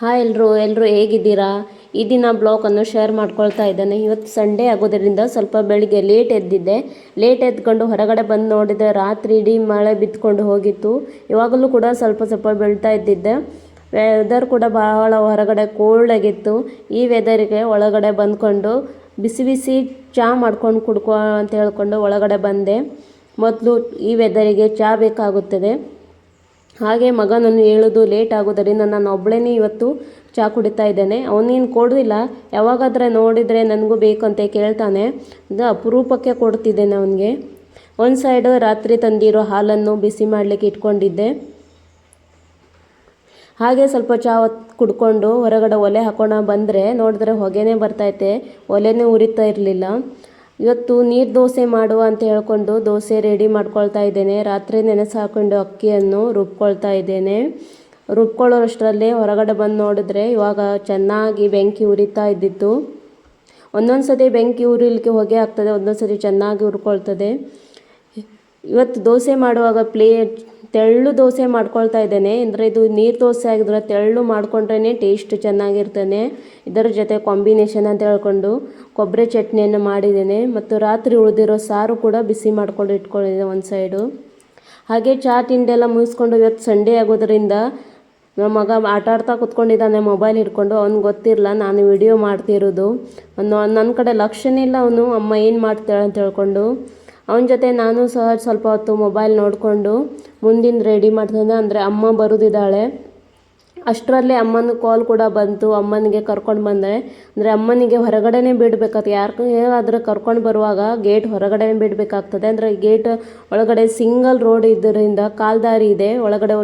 Hi ಎಲ್ಲರೂ ಹೇಗಿದ್ದೀರಾ? ಈ ದಿನ ಬ್ಲಾಗನ್ನು ಶೇರ್ ಮಾಡ್ಕೊಳ್ತಾ ಇದ್ದೇನೆ. ಇವತ್ತು ಸಂಡೇ ಆಗೋದರಿಂದ ಸ್ವಲ್ಪ ಬೆಳಿಗ್ಗೆ ಲೇಟ್ ಎದ್ದಿದ್ದೆ. ಲೇಟ್ ಎದ್ಕೊಂಡು ಹೊರಗಡೆ ಬಂದು ನೋಡಿದೆ, ರಾತ್ರಿ ಇಡೀ ಮಳೆ ಬಿತ್ಕೊಂಡು ಹೋಗಿತ್ತು. ಇವಾಗಲೂ ಕೂಡ ಸ್ವಲ್ಪ ಬೀಳ್ತಾ ಇದ್ದಿದ್ದೆ. ವೆದರ್ ಕೂಡ ಬಹಳ ಹೊರಗಡೆ ಕೋಲ್ಡ್ ಆಗಿತ್ತು. ಈ ವೆದರಿಗೆ ಒಳಗಡೆ ಬಂದ್ಕೊಂಡು ಬಿಸಿ ಚಹಾ ಮಾಡ್ಕೊಂಡು ಕುಡ್ಕೊ ಅಂತ ಹೇಳ್ಕೊಂಡು ಒಳಗಡೆ ಬಂದೆ. ಮೊದಲು ಈ ವೆದರಿಗೆ ಚಹಾ ಬೇಕಾಗುತ್ತದೆ. ಹಾಗೆ ಮಗನನ್ನು ಹೇಳೋದು ಲೇಟ್ ಆಗೋದರಿಂದ ನಾನು ಒಬ್ಬಳೇ ಇವತ್ತು ಚಹಾ ಕುಡಿತಾ ಇದ್ದೇನೆ. ಅವನೇನು ಕೊಡೋದಿಲ್ಲ, ಯಾವಾಗಾದರೆ ನೋಡಿದರೆ ನನಗೂ ಬೇಕು ಅಂತ ಕೇಳ್ತಾನೆ. ಇದು ಅಪರೂಪಕ್ಕೆ ಕೊಡ್ತಿದ್ದೇನೆ ಅವನಿಗೆ. ಒಂದು ಸೈಡು ರಾತ್ರಿ ತಂದಿರೋ ಹಾಲನ್ನು ಬಿಸಿ ಮಾಡಲಿಕ್ಕೆ ಇಟ್ಕೊಂಡಿದ್ದೆ. ಹಾಗೆ ಸ್ವಲ್ಪ ಚಹಾ ಕುಡ್ಕೊಂಡು ಹೊರಗಡೆ ಒಲೆ ಹಾಕೋಣ ಬಂದರೆ ನೋಡಿದ್ರೆ ಹೊಗೆನೇ ಬರ್ತೈತೆ, ಒಲೆನೇ ಉರಿತಾ ಇರಲಿಲ್ಲ. ಇವತ್ತು ನೀರು ದೋಸೆ ಮಾಡುವ ಅಂತ ಹೇಳ್ಕೊಂಡು ದೋಸೆ ರೆಡಿ ಮಾಡ್ಕೊಳ್ತಾ ಇದ್ದೇನೆ. ರಾತ್ರಿ ನೆನೆಸಿ ಹಾಕೊಂಡು ಅಕ್ಕಿಯನ್ನು ರುಬ್ಕೊಳ್ತಾ ಇದ್ದೇನೆ. ರುಬ್ಕೊಳ್ಳೋಷ್ಟರಲ್ಲಿ ಹೊರಗಡೆ ಬಂದು ನೋಡಿದ್ರೆ ಇವಾಗ ಚೆನ್ನಾಗಿ ಬೆಂಕಿ ಉರಿತಾ ಇದ್ದಿತ್ತು. ಒಂದೊಂದು ಸತಿ ಬೆಂಕಿ ಉರಿಲಿಕ್ಕೆ ಹೊಗೆ ಆಗ್ತದೆ, ಒಂದೊಂದು ಸತಿ ಚೆನ್ನಾಗಿ ಹುರ್ಕೊಳ್ತದೆ. ಇವತ್ತು ದೋಸೆ ಮಾಡುವಾಗ ತೆಳ್ಳು ದೋಸೆ ಮಾಡ್ಕೊಳ್ತಾ ಇದ್ದೇನೆ. ಅಂದರೆ ಇದು ನೀರು ದೋಸೆ ಆಗಿದ್ರೆ ತೆಳ್ಳು ಮಾಡ್ಕೊಂಡ್ರೇ ಟೇಸ್ಟ್ ಚೆನ್ನಾಗಿರ್ತಾನೆ. ಇದರ ಜೊತೆ ಕಾಂಬಿನೇಷನ್ ಅಂತ ಹೇಳ್ಕೊಂಡು ಕೊಬ್ಬರಿ ಚಟ್ನಿಯನ್ನು ಮಾಡಿದ್ದೇನೆ. ಮತ್ತು ರಾತ್ರಿ ಉಳಿದಿರೋ ಸಾರು ಕೂಡ ಬಿಸಿ ಮಾಡ್ಕೊಂಡು ಇಟ್ಕೊಂಡಿದ್ದೆ ಒಂದು ಸೈಡು. ಹಾಗೆ ಚಹಾ ತಿಂಡಿ ಎಲ್ಲ ಮುಗಿಸ್ಕೊಂಡು ಇವತ್ತು ಸಂಡೇ ಆಗೋದ್ರಿಂದ ನಮ್ಮ ಮಗ ಆಟ ಆಡ್ತಾ ಕೂತ್ಕೊಂಡಿದ್ದಾನೆ ಮೊಬೈಲ್ ಹಿಡ್ಕೊಂಡು. ಅವ್ನಿಗೆ ಗೊತ್ತಿರಲ್ಲ ನಾನು ವಿಡಿಯೋ ಮಾಡ್ತಿರೋದು. ನನ್ನ ಕಡೆ ಲಕ್ಷ್ಯನೇ ಇಲ್ಲ ಅವನು, ಅಮ್ಮ ಏನು ಮಾಡ್ತಾಳೆ ಅಂತ ಹೇಳ್ಕೊಂಡು. ಅವನ ಜೊತೆ ನಾನು ಸಹ ಸ್ವಲ್ಪ ಹೊತ್ತು ಮೊಬೈಲ್ ನೋಡಿಕೊಂಡು ಮುಂದಿನ ರೆಡಿ ಮಾಡ್ತಿದ್ದೆ. ಅಂದರೆ ಅಮ್ಮ ಬರೋದಿದ್ದಾಳೆ. ಅಷ್ಟರಲ್ಲೇ ಅಮ್ಮನ ಕಾಲ್ ಕೂಡ ಬಂತು. ಅಮ್ಮನಿಗೆ ಕರ್ಕೊಂಡು ಬಂದೆ. ಅಂದರೆ ಅಮ್ಮನಿಗೆ ಹೊರಗಡೆನೇ ಬಿಡಬೇಕಾಗ್ತದೆ. ಯಾರಾದರೂ ಕರ್ಕೊಂಡು ಬರುವಾಗ ಗೇಟ್ ಹೊರಗಡೆನೇ ಬಿಡಬೇಕಾಗ್ತದೆ. ಅಂದರೆ ಗೇಟ್ ಒಳಗಡೆ ಸಿಂಗಲ್ ರೋಡ್ ಇದ್ದರಿಂದ ಕಾಲ್ದಾರಿ ಇದೆ. ಒಳಗಡೆ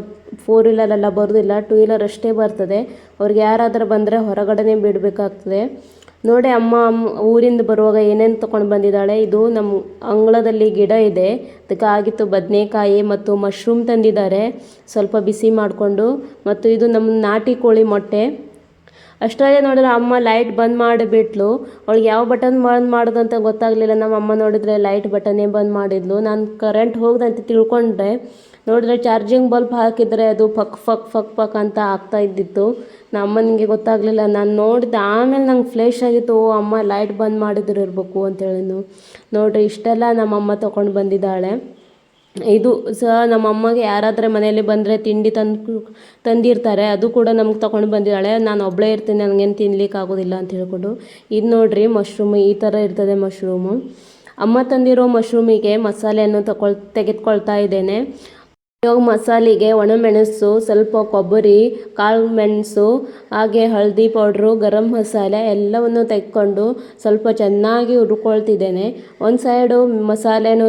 4 ವೀಲರೆಲ್ಲ ಬರೋದಿಲ್ಲ, 2 ವೀಲರ್ ಅಷ್ಟೇ ಬರ್ತದೆ. ಅವ್ರಿಗೆ ಯಾರಾದರೂ ಬಂದರೆ ಹೊರಗಡೆನೇ ಬಿಡಬೇಕಾಗ್ತದೆ. ನೋಡಿ ಅಮ್ಮ ಊರಿಂದ ಬರುವಾಗ ಏನೇನು ತೊಗೊಂಡು ಬಂದಿದ್ದಾಳೆ. ಇದು ನಮ್ಮ ಅಂಗಳದಲ್ಲಿ ಗಿಡ ಇದೆ, ಅದಕ್ಕೆ ಆಗಿತ್ತು ಬದನೆಕಾಯಿ ಮತ್ತು ಮಶ್ರೂಮ್ ತಂದಿದ್ದಾರೆ ಸ್ವಲ್ಪ ಬಿಸಿ ಮಾಡಿಕೊಂಡು. ಮತ್ತು ಇದು ನಮ್ಮ ನಾಟಿ ಕೋಳಿ ಮೊಟ್ಟೆ. ಅಷ್ಟರಲ್ಲೇ ನೋಡಿದ್ರೆ ಅಮ್ಮ ಲೈಟ್ ಬಂದ್ ಮಾಡಿಬಿಟ್ಲು. ಅವಳಿಗೆ ಯಾವ ಬಟನ್ ಬಂದ್ ಮಾಡೋದಂತ ಗೊತ್ತಾಗಲಿಲ್ಲ. ನಮ್ಮ ಅಮ್ಮ ನೋಡಿದ್ರೆ ಲೈಟ್ ಬಟನ್ನೇ ಬಂದ್ ಮಾಡಿದ್ಲು. ನಾನು ಕರೆಂಟ್ ಹೋಗ್ದಂತ ತಿಳ್ಕೊಂಡೆ. ನೋಡಿದ್ರೆ ಚಾರ್ಜಿಂಗ್ ಬಲ್ಬ್ ಹಾಕಿದರೆ ಅದು ಫಕ್ ಅಂತ ಆಗ್ತಾ ಇದ್ದಿತ್ತು. ನಮ್ಮ ಅಮ್ಮನಿಗೆ ಗೊತ್ತಾಗಲಿಲ್ಲ. ನಾನು ನೋಡಿದೆ ಆಮೇಲೆ ನಂಗೆ ಫ್ಲ್ಯಾಶ್ ಆಗಿತ್ತು, ಓ ಅಮ್ಮ ಲೈಟ್ ಬಂದ್ ಮಾಡಿದ್ರು ಇರಬೇಕು ಅಂತೇಳಿನು. ನೋಡಿರಿ ಇಷ್ಟೆಲ್ಲ ನಮ್ಮಮ್ಮ ತೊಗೊಂಡು ಬಂದಿದ್ದಾಳೆ. ಇದು ಸಹ ನಮ್ಮಮ್ಮಗೆ ಯಾರಾದರೆ ಮನೆಯಲ್ಲಿ ಬಂದರೆ ತಿಂಡಿ ತಂದಿರ್ತಾರೆ, ಅದು ಕೂಡ ನಮ್ಗೆ ತೊಗೊಂಡು ಬಂದಿದ್ದಾಳೆ. ನಾನು ಒಬ್ಬಳೇ ಇರ್ತೀನಿ, ನನಗೇನು ತಿನ್ಲಿಕ್ಕೆ ಆಗೋದಿಲ್ಲ ಅಂತ ಹೇಳ್ಕೊಂಡು. ಇದು ನೋಡಿರಿ ಮಶ್ರೂಮ್ ಈ ಥರ ಇರ್ತದೆ ಮಶ್ರೂಮು. ಅಮ್ಮ ತಂದಿರೋ ಮಶ್ರೂಮಿಗೆ ಮಸಾಲೆಯನ್ನು ತೆಗೆದುಕೊಳ್ತಾ ಇದ್ದೇನೆ. ಇವಾಗ ಮಸಾಲೆಗೆ ಒಣಮೆಣಸು, ಸ್ವಲ್ಪ ಕೊಬ್ಬರಿ, ಕಾಳು ಮೆಣಸು, ಹಾಗೆ ಹಳದಿ ಪೌಡ್ರು, ಗರಂ ಮಸಾಲೆ ಎಲ್ಲವನ್ನು ತೆಗೆದುಕೊಂಡು ಸ್ವಲ್ಪ ಚೆನ್ನಾಗಿ ಹುರ್ಕೊಳ್ತಿದ್ದೇನೆ. ಒಂದು ಸೈಡು ಮಸಾಲೆನೂ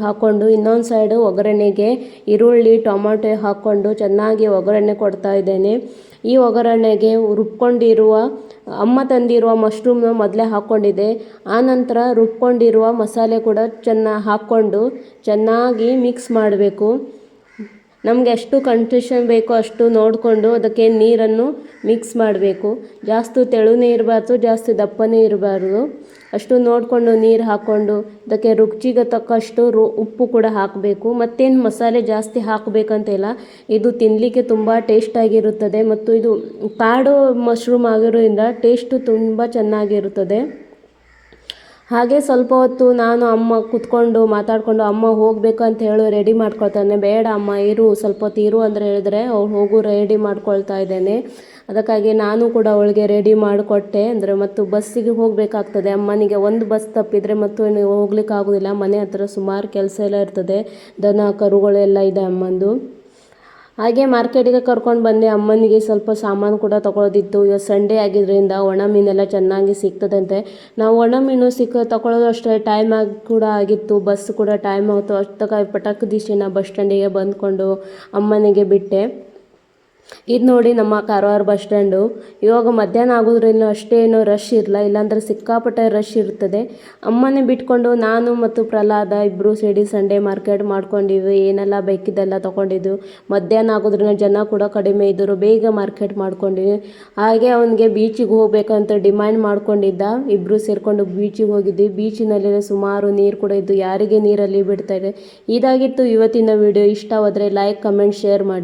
ಹಾಕ್ಕೊಂಡು ಇನ್ನೊಂದು ಸೈಡು ಒಗ್ಗರಣೆಗೆ ಈರುಳ್ಳಿ ಟೊಮಾಟೊ ಹಾಕ್ಕೊಂಡು ಚೆನ್ನಾಗಿ ಒಗ್ಗರಣೆ ಕೊಡ್ತಾ ಇದ್ದೇನೆ. ಈ ಒಗ್ಗರಣೆಗೆ ರುಬ್ಕೊಂಡಿರುವ ಅಮ್ಮ ತಂದಿರುವ ಮಶ್ರೂಮ್ನ ಮೊದಲೇ ಹಾಕ್ಕೊಂಡಿದ್ದೆ. ಆನಂತರ ರುಬ್ಕೊಂಡಿರುವ ಮಸಾಲೆ ಕೂಡ ಹಾಕ್ಕೊಂಡು ಚೆನ್ನಾಗಿ ಮಿಕ್ಸ್ ಮಾಡಬೇಕು. ನಮಗೆ ಎಷ್ಟು ಕನ್ಸಿಸ್ಟೆನ್ಸಿ ಬೇಕೋ ಅಷ್ಟು ನೋಡಿಕೊಂಡು ಅದಕ್ಕೆ ನೀರನ್ನು ಮಿಕ್ಸ್ ಮಾಡಬೇಕು. ಜಾಸ್ತಿ ತೆಳುನೇ ಇರಬಾರ್ದು, ಜಾಸ್ತಿ ದಪ್ಪನೇ ಇರಬಾರ್ದು. ಅಷ್ಟು ನೋಡಿಕೊಂಡು ನೀರು ಹಾಕ್ಕೊಂಡು ಅದಕ್ಕೆ ರುಚಿಗೆ ತಕ್ಕಷ್ಟು ಉಪ್ಪು ಕೂಡ ಹಾಕಬೇಕು. ಮತ್ತೇನು ಮಸಾಲೆ ಜಾಸ್ತಿ ಹಾಕಬೇಕಂತಿಲ್ಲ. ಇದು ತಿನ್ನಲಿಕ್ಕೆ ತುಂಬ ಟೇಸ್ಟಾಗಿರುತ್ತದೆ ಮತ್ತು ಇದು ಕಾಡು ಮಶ್ರೂಮ್ ಆಗಿರೋದ್ರಿಂದ ಟೇಸ್ಟು ತುಂಬ ಚೆನ್ನಾಗಿರುತ್ತದೆ. ಹಾಗೆ ಸ್ವಲ್ಪ ಹೊತ್ತು ನಾನು ಅಮ್ಮ ಕೂತ್ಕೊಂಡು ಮಾತಾಡಿಕೊಂಡು ಅಮ್ಮ ಹೋಗಬೇಕು ಅಂತ ಹೇಳಿ ರೆಡಿ ಮಾಡ್ಕೊಳ್ತಾನೆ. ಬೇಡ ಅಮ್ಮ ಇರು, ಸ್ವಲ್ಪ ಹೊತ್ತು ಇರು ಅಂದರೆ ಹೇಳಿದ್ರೆ ಅವ್ಳು ಹೋಗು ರೆಡಿ ಮಾಡ್ಕೊಳ್ತಾ ಇದ್ದೇನೆ. ಅದಕ್ಕಾಗಿ ನಾನು ಕೂಡ ಅವಳಿಗೆ ರೆಡಿ ಮಾಡಿಕೊಟ್ಟೆ. ಅಂದರೆ ಮತ್ತು ಬಸ್ಸಿಗೆ ಹೋಗಬೇಕಾಗ್ತದೆ. ಅಮ್ಮನಿಗೆ ಒಂದು ಬಸ್ ತಪ್ಪಿದರೆ ಮತ್ತು ಹೋಗ್ಲಿಕ್ಕೆ ಆಗೋದಿಲ್ಲ. ಮನೆ ಹತ್ರ ಸುಮಾರು ಕೆಲಸ ಎಲ್ಲ ಇರ್ತದೆ, ದನ ಕರುಗಳೆಲ್ಲ ಇದೆ ಅಮ್ಮಂದು. ಹಾಗೆ ಮಾರ್ಕೆಟಿಗೆ ಕರ್ಕೊಂಡು ಬಂದೆ. ಅಮ್ಮನಿಗೆ ಸ್ವಲ್ಪ ಸಾಮಾನು ಕೂಡ ತೊಗೊಳೋದಿತ್ತು. ಇವತ್ತು ಸಂಡೇ ಆಗಿದ್ದರಿಂದ ಒಣ ಮೀನೆಲ್ಲ ಚೆನ್ನಾಗಿ ಸಿಗ್ತದಂತೆ. ನಾವು ಒಣ ಮೀನು ತೊಗೊಳ್ಳೋದು ಅಷ್ಟೇ ಟೈಮ್ ಕೂಡ ಆಗಿತ್ತು. ಬಸ್ ಕೂಡ ಟೈಮ್ ಆಯಿತು. ಅಷ್ಟಕ್ಕೆ ಪಟಕ್ ದಿಶೆ ಬಸ್ ಸ್ಟ್ಯಾಂಡಿಗೆ ಬಂದ್ಕೊಂಡು ಅಮ್ಮನಿಗೆ ಬಿಟ್ಟೆ. ಇದು ನೋಡಿ ನಮ್ಮ ಕಾರವಾರ ಬಸ್ ಸ್ಟ್ಯಾಂಡು. ಇವಾಗ ಮಧ್ಯಾಹ್ನ ಆಗೋದ್ರಿಂದ ಅಷ್ಟೇನು ರಶ್ ಇರಲ್ಲ, ಇಲ್ಲಾಂದರೆ ಸಿಕ್ಕಾಪಟ್ಟೆ ರಶ್ ಇರ್ತದೆ. ಅಮ್ಮನೇ ಬಿಟ್ಕೊಂಡು ನಾನು ಮತ್ತು ಪ್ರಹ್ಲಾದ ಇಬ್ಬರು ಸೇರಿ ಸಂಡೇ ಮಾರ್ಕೆಟ್ ಮಾಡ್ಕೊಂಡಿದ್ವಿ. ಏನೆಲ್ಲ ಬೇಕಿದ್ದೆಲ್ಲ ತೊಗೊಂಡಿದ್ದು. ಮಧ್ಯಾಹ್ನ ಆಗೋದ್ರಿಂದ ಜನ ಕೂಡ ಕಡಿಮೆ ಇದ್ದರು, ಬೇಗ ಮಾರ್ಕೆಟ್ ಮಾಡ್ಕೊಂಡಿದ್ವಿ. ಹಾಗೆ ಅವನಿಗೆ ಬೀಚಿಗೆ ಹೋಗ್ಬೇಕಂತ ಡಿಮ್ಯಾಂಡ್ ಮಾಡ್ಕೊಂಡಿದ್ದ. ಇಬ್ಬರು ಸೇರಿಕೊಂಡು ಬೀಚಿಗೆ ಹೋಗಿದ್ವಿ. ಬೀಚಿನಲ್ಲಿ ಸುಮಾರು ನೀರು ಕೂಡ ಇದ್ದು, ಯಾರಿಗೆ ನೀರಲ್ಲಿ ಬಿಡ್ತಾರೆ. ಇದಾಗಿತ್ತು ಇವತ್ತಿನ ವಿಡಿಯೋ. ಇಷ್ಟವಾದರೆ ಲೈಕ್, ಕಮೆಂಟ್, ಶೇರ್ ಮಾಡಿ.